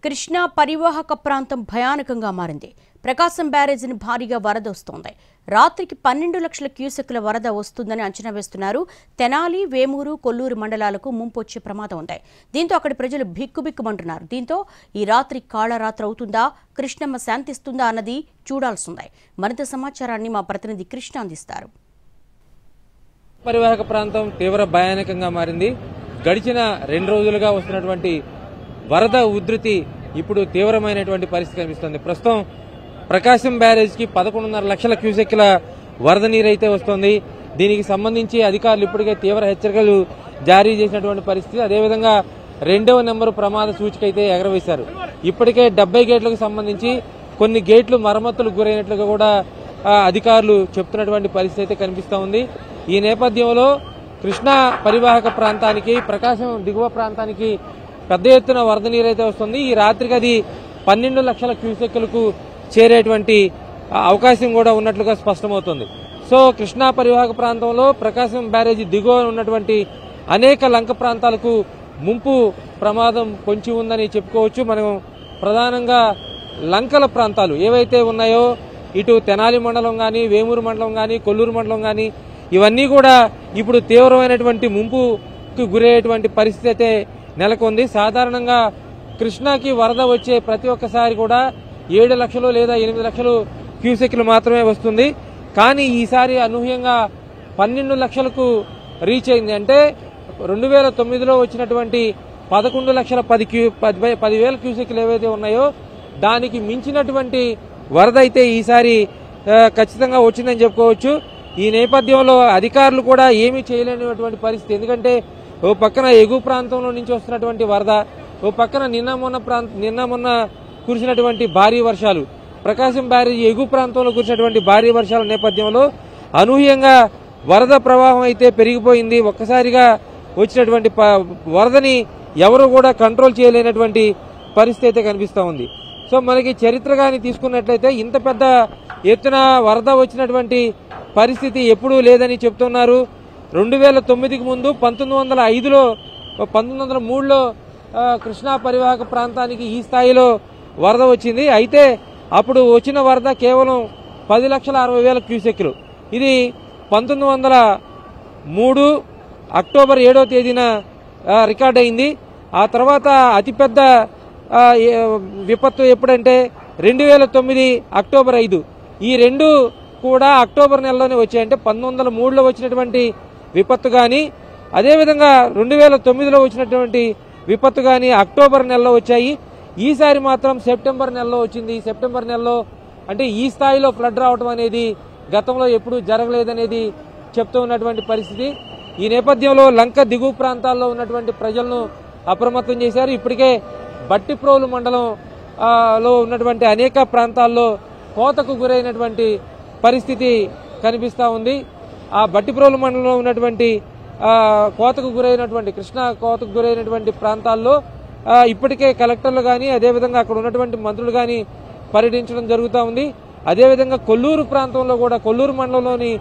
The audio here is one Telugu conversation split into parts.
కృష్ణా పరివాహక ప్రాంతం భయానకంగా మారింది. ప్రకాశం బ్యారేజీని భారీగా వరద వస్తోంది. రాత్రికి 12 లక్షల క్యూసెక్కుల వరద వస్తుందని అంచనా వేస్తున్నారు. తెనాలి, వేమూరు, కొల్లూరు మండలాలకు ముంపు వచ్చే ప్రమాదం ఉంది. దీంతో అక్కడి ప్రజలు బిక్కుబిక్కుమంటున్నారు. దీంతో ఈ రాత్రి కాళరాత్రి అవుతుందా, కృష్ణమ్మ శాంతిస్తుందా అన్నది చూడాల్సిందే. మరింత సమాచారాన్ని మా ప్రతినిధి కృష్ణ అందిస్తారు. పరివాహక ప్రాంతం తీవ్ర భయానకంగా మారింది. గడిచిన 2 రోజులుగా వస్తున్నటువంటి వరద ఉధృతి ఇప్పుడు తీవ్రమైనటువంటి పరిస్థితి కనిపిస్తుంది. ప్రస్తుతం ప్రకాశం బ్యారేజ్కి 11.5 లక్షల క్యూసెక్ల వరద నీరైతే వస్తోంది. దీనికి సంబంధించి అధికారులు ఇప్పటికే తీవ్ర హెచ్చరికలు జారీ చేసినటువంటి పరిస్థితి. అదేవిధంగా 2వ నెంబరు ప్రమాద సూచిక అయితే ఎగరవేశారు. ఇప్పటికే 70 గేట్లకు సంబంధించి కొన్ని గేట్లు మరమ్మతులకు గురైనట్లుగా కూడా అధికారులు చెప్తున్నటువంటి పరిస్థితి అయితే కనిపిస్తూ ఉంది. ఈ నేపథ్యంలో కృష్ణా పరివాహక ప్రాంతానికి, ప్రకాశం దిగువ ప్రాంతానికి పెద్ద ఎత్తున వరద నీరైతే వస్తుంది. ఈ రాత్రికి అది 12 లక్షల క్యూసెక్కులకు చేరేటువంటి అవకాశం కూడా ఉన్నట్లుగా స్పష్టమవుతుంది. సో కృష్ణా పరివాహక ప్రాంతంలో ప్రకాశం బ్యారేజీ దిగువ ఉన్నటువంటి అనేక లంక ప్రాంతాలకు ముంపు ప్రమాదం పొంచి ఉందని చెప్పుకోవచ్చు. మనం ప్రధానంగా లంకల ప్రాంతాలు ఏవైతే ఉన్నాయో, ఇటు తెనాలి మండలం కానీ, వేమూరు మండలం కానీ, కొల్లూరు మండలం కానీ, ఇవన్నీ కూడా ఇప్పుడు తీవ్రమైనటువంటి ముంపుకు గురయ్యేటువంటి పరిస్థితి అయితే నెలకొంది. సాధారణంగా కృష్ణాకి వరద వచ్చే ప్రతి ఒక్కసారి కూడా 7 లక్షలు లేదా 8 లక్షలు క్యూసెక్లు మాత్రమే వస్తుంది. కానీ ఈసారి అనూహ్యంగా 12 లక్షలకు రీచ్ అయింది. అంటే 2009లో వచ్చినటువంటి 11 లక్షల 10,000 క్యూసెక్లు ఏవైతే ఉన్నాయో దానికి మించినటువంటి వరద అయితే ఈసారి ఖచ్చితంగా వచ్చిందని చెప్పుకోవచ్చు. ఈ నేపథ్యంలో అధికారులు కూడా ఏమీ చేయలేనటువంటి పరిస్థితి. ఎందుకంటే ఓ పక్కన ఎగువ ప్రాంతంలో నుంచి వస్తున్నటువంటి వరద, ఓ పక్కన నిన్న మొన్న కురిసినటువంటి భారీ వర్షాలు, ప్రకాశం బ్యారేజీ ఎగువ ప్రాంతంలో కురిసినటువంటి భారీ వర్షాల నేపథ్యంలో అనూహ్యంగా వరద ప్రవాహం అయితే పెరిగిపోయింది. ఒక్కసారిగా వచ్చినటువంటి వరదని ఎవరు కూడా కంట్రోల్ చేయలేనటువంటి పరిస్థితి అయితే కనిపిస్తూ ఉంది. సో మనకి చరిత్ర కానీ తీసుకున్నట్లయితే ఇంత పెద్ద ఎత్తున వరద వచ్చినటువంటి పరిస్థితి ఎప్పుడూ లేదని చెప్తున్నారు. 2009కి ముందు 1903లో కృష్ణా పరివాహక ప్రాంతానికి ఈ స్థాయిలో వరద వచ్చింది. అయితే అప్పుడు వచ్చిన వరద కేవలం 10,60,000 క్యూసెక్లు. ఇది 1903 అక్టోబర్ 7వ తేదీన రికార్డ్ అయింది. ఆ తర్వాత అతిపెద్ద విపత్తు ఎప్పుడంటే 2009 అక్టోబర్ 5. ఈ రెండు కూడా అక్టోబర్ నెలలోనే వచ్చాయి. అంటే 1903లో వచ్చినటువంటి విపత్తు కానీ, అదేవిధంగా 2009లో వచ్చినటువంటి విపత్తు కానీ అక్టోబర్ నెలలో వచ్చాయి. ఈసారి మాత్రం సెప్టెంబర్ నెలలో వచ్చింది. సెప్టెంబర్ నెలలో అంటే ఈ స్థాయిలో ఫ్లడ్ రావడం అనేది గతంలో ఎప్పుడూ జరగలేదనేది చెప్తూ ఉన్నటువంటి పరిస్థితి. ఈ నేపథ్యంలో లంక దిగువ ప్రాంతాల్లో ఉన్నటువంటి ప్రజలను అప్రమత్తం చేశారు. ఇప్పటికే బట్టిప్రోలు మండలంలో ఉన్నటువంటి అనేక ప్రాంతాల్లో కోతకు గురైనటువంటి పరిస్థితి కనిపిస్తూ ఉంది. ఆ బట్టిప్రోలు మండలంలో ఉన్నటువంటి కోతకు గురైనటువంటి కృష్ణా కోతకు గురైనటువంటి ప్రాంతాల్లో ఇప్పటికే కలెక్టర్లు కానీ, అదేవిధంగా అక్కడ ఉన్నటువంటి మంత్రులు కానీ పర్యటించడం జరుగుతూ ఉంది. అదేవిధంగా కొల్లూరు ప్రాంతంలో కూడా, కొల్లూరు మండలంలోని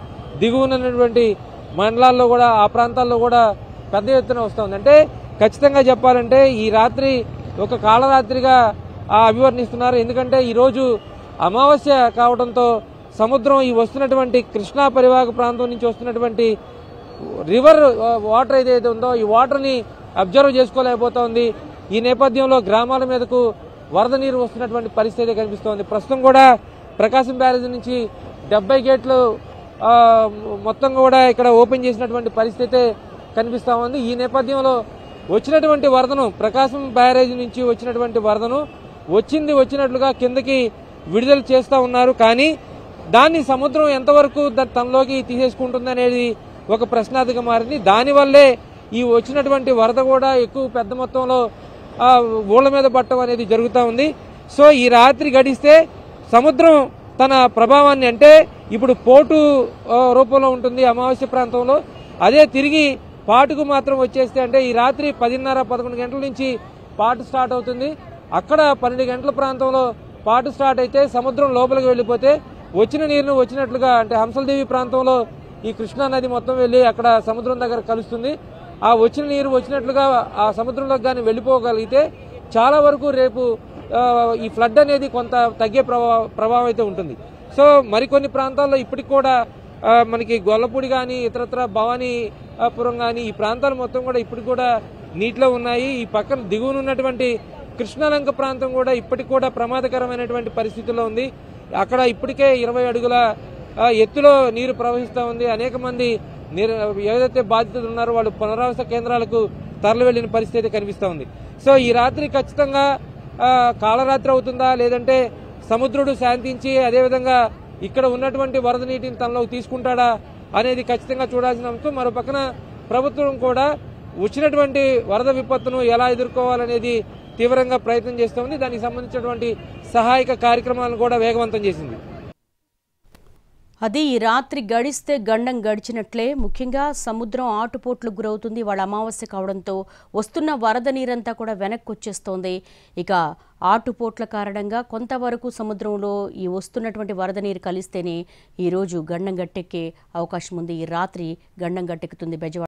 దిగువనటువంటి మండలాల్లో కూడా, ఆ ప్రాంతాల్లో కూడా పెద్ద ఎత్తున వస్తుంది. అంటే ఖచ్చితంగా చెప్పాలంటే ఈ రాత్రి ఒక కాళరాత్రిగా అభివర్ణిస్తున్నారు. ఎందుకంటే ఈరోజు అమావాస్య కావడంతో సముద్రం ఈ వస్తున్నటువంటి కృష్ణా పరివాహక ప్రాంతం నుంచి వస్తున్నటువంటి రివర్ వాటర్ ఏదైతే ఉందో ఈ వాటర్ని అబ్జర్వ్ చేసుకోలేకపోతుంది. ఈ నేపథ్యంలో గ్రామాల మీదకు వరద నీరు వస్తున్నటువంటి పరిస్థితి కనిపిస్తోంది. ప్రస్తుతం కూడా ప్రకాశం బ్యారేజీ నుంచి 70 గేట్లు మొత్తం కూడా ఇక్కడ ఓపెన్ చేసినటువంటి పరిస్థితి కనిపిస్తూ ఉంది. ఈ నేపథ్యంలో వచ్చినటువంటి వరదను, ప్రకాశం బ్యారేజీ నుంచి వచ్చినటువంటి వరదను వచ్చినట్లుగా కిందకి విడుదల చేస్తూ ఉన్నారు. కానీ దాన్ని సముద్రం ఎంతవరకు తనలోకి తీసేసుకుంటుంది అనేది ఒక ప్రశ్నార్థకం మారింది. దానివల్లే ఈ వచ్చినటువంటి వరద కూడా ఎక్కువ పెద్ద మొత్తంలో ఊళ్ళ మీద పట్టడం అనేది జరుగుతూ ఉంది. సో ఈ రాత్రి గడిస్తే సముద్రం తన ప్రభావాన్ని, అంటే ఇప్పుడు పోటు రూపంలో ఉంటుంది అమావాస్య ప్రాంతంలో, అదే తిరిగి పాటుకు మాత్రం వచ్చేస్తే, అంటే ఈ రాత్రి 10:30-11 గంటల నుంచి పాటు స్టార్ట్ అవుతుంది. అక్కడ 12 గంటల ప్రాంతంలో పాటు స్టార్ట్ అయితే సముద్రం లోపలికి వెళ్ళిపోతే వచ్చిన నీరును వచ్చినట్లుగా, అంటే హంసలదేవి ప్రాంతంలో ఈ కృష్ణా నది మొత్తం వెళ్ళి అక్కడ సముద్రం దగ్గర కలుస్తుంది. ఆ వచ్చిన నీరు వచ్చినట్లుగా ఆ సముద్రంలోకి కానీ వెళ్ళిపోగలిగితే చాలా వరకు రేపు ఈ ఫ్లడ్ అనేది కొంత తగ్గే ప్రభావం అయితే ఉంటుంది. సో మరికొన్ని ప్రాంతాల్లో ఇప్పటికి కూడా మనకి గొల్లపూడి కానీ ఇతరత్ర భవానీపురం కానీ ఈ ప్రాంతాలు మొత్తం కూడా ఇప్పటికి కూడా నీటిలో ఉన్నాయి. ఈ పక్కన దిగువన ఉన్నటువంటి కృష్ణలంక ప్రాంతం కూడా ఇప్పటికి కూడా ప్రమాదకరమైనటువంటి పరిస్థితుల్లో ఉంది. అక్కడ ఇప్పటికే 20 అడుగుల ఎత్తులో నీరు ప్రవహిస్తూ ఉంది. అనేక మంది ఏదైతే బాధితులు ఉన్నారో వాళ్ళు పునరావాస కేంద్రాలకు తరలి వెళ్లిన పరిస్థితి కనిపిస్తూ ఉంది. సో ఈ రాత్రి ఖచ్చితంగా కాలరాత్రి అవుతుందా, లేదంటే సముద్రుడు శాంతించి అదేవిధంగా ఇక్కడ ఉన్నటువంటి వరద నీటిని తనలోకి తీసుకుంటాడా అనేది ఖచ్చితంగా చూడాల్సిన అంశం. మరో పక్కన ప్రభుత్వం కూడా వచ్చినటువంటి వరద విపత్తును ఎలా ఎదుర్కోవాలనేది తీవ్రంగా ప్రయత్నం చేస్తోంది. దానికి సంబంధించినటువంటి సహాయక కార్యక్రమాలను కూడా వేగవంతం చేసింది. అది ఈ రాత్రి గడిస్తే గండం గడిచినట్లే. ముఖ్యంగా సముద్రం ఆటుపోట్లకు గురవుతుంది. వాళ్ళ అమావాస్య కావడంతో వస్తున్న వరద నీరంతా కూడా వెనక్కి వచ్చేస్తోంది. ఇక ఆటుపోట్ల కారణంగా కొంతవరకు సముద్రంలో ఈ వస్తున్నటువంటి వరద నీరు కలిస్తేనే ఈరోజు గండం గట్టెక్కే అవకాశం ఉంది. ఈ రాత్రి గండం గట్టెక్కుతుంది బెజవాడ.